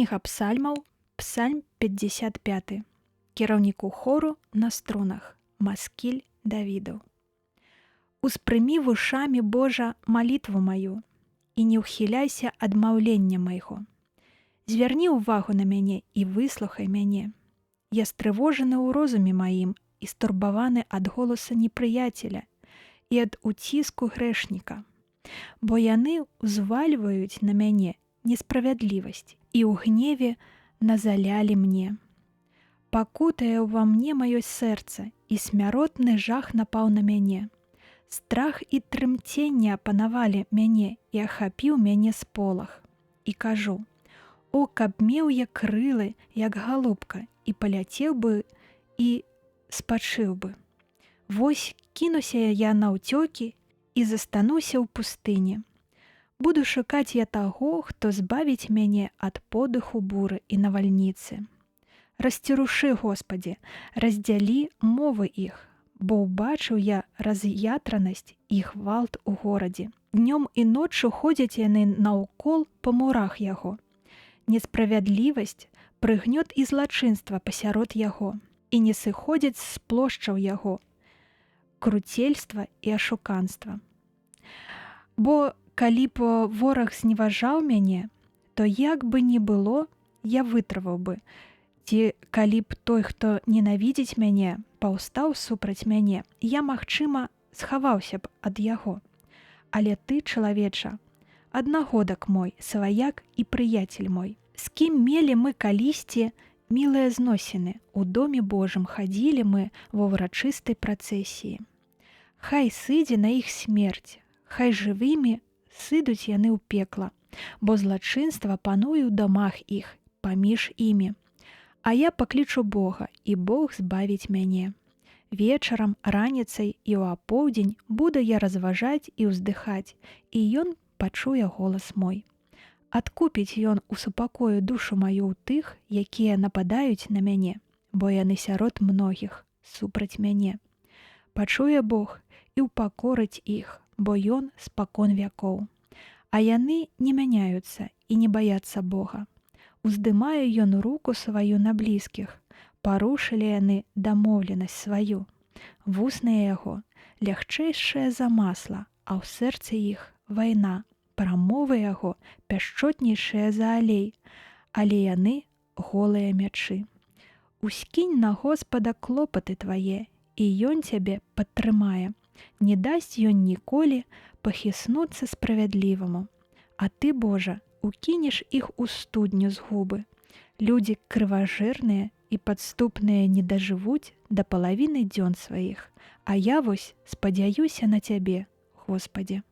Кніга псальмаў, псальм 55. Кіраўніку хору на струнах, маскіль Давідаў. Успрымі вушамі, Божа, малітву маю, і не ўхіляйся ад маўлення майго. Звярні ўвагу на мяне і выслухай мяне. Я стрывожаны ў розуме маім і стурбаваны ад голаса непрыяцеля і ад уціску грэшніка. Бо яны ўзвальваюць на мяне несправядлівасць і ў гневе назалялі мне. Пакутае ўва мне маё сэрца, і смяротны жах напаў на мяне. Страх і трымценне апанавалі мяне і ахапіў мяне сполах. І кажу: о, каб меў я крылы, як галубка, і паляцеў бы, і спачыў бы. Вось кінуся я наўцёкі і застануся ў пустыні. Буду шукаць я таго, хто збавіць мяне ад подыху буры і навальніцы. Расцерушы, Господі, раздзялі мовы іх, бо ўбачыў я раз'ятранасць і гвалт у горадзе. Днём і ноччу ходзяць яны наўкол па мурах яго. Несправядлівасць, прыгнёт і злачынства пасярод яго, і не сыходзяць з плошчаў яго, круцельства і ашуканства. Бо калі б вораг зневажаў мяне, то як бы ні было, я вытрываў бы. Ці калі б той, хто ненавідзіць мяне, паўстаў супраць мяне, я, магчыма, схаваўся б ад яго. Але ты, чалавеча, аднагодак мой, сваяк і прыяцель мой, з кім мелі мы калісьці мілыя зносіны, у доме Божым хадзілі мы ва ўрачыстай працэсіі. Хай сыдзе на іх смерць, хай жывымі сыдуць яны ў пекла, бо злачынства пануе ў дамах іх, паміж імі. А я паклічу Бога, і Бог збавіць мяне. Вечарам, раніцай і ў апоўдзень буду я разважаць і ўздыхаць, і ён пачуе голас мой. Адкупіць ён у супакою душу маю ў тых, якія нападаюць на мяне, бо яны сярод многіх супраць мяне. Пачуе Бог і ўпакорыць іх, бо ён спакон вякоў. А яны не мяняюцца і не баяцца Бога. Уздымае ён руку сваю на блізкіх, парушылі яны дамоўленасць сваю. Вусны яго лягчэйшае за масла, а ў сэрцы іх вайна, прамовы яго пяшчотнейшыя за алей, але яны голыя мячы. Ускінь на Господа клопаты твае, і ён цябе падтрымае. Не дасць ён ніколі пахіснуцца справядліваму. А ты, Божа, укінеш іх у студню згубы. Людзі крыважэрныя і падступныя не дажывуць да палавіны дзён сваіх, а я вось спадзяюся на цябе, Господі.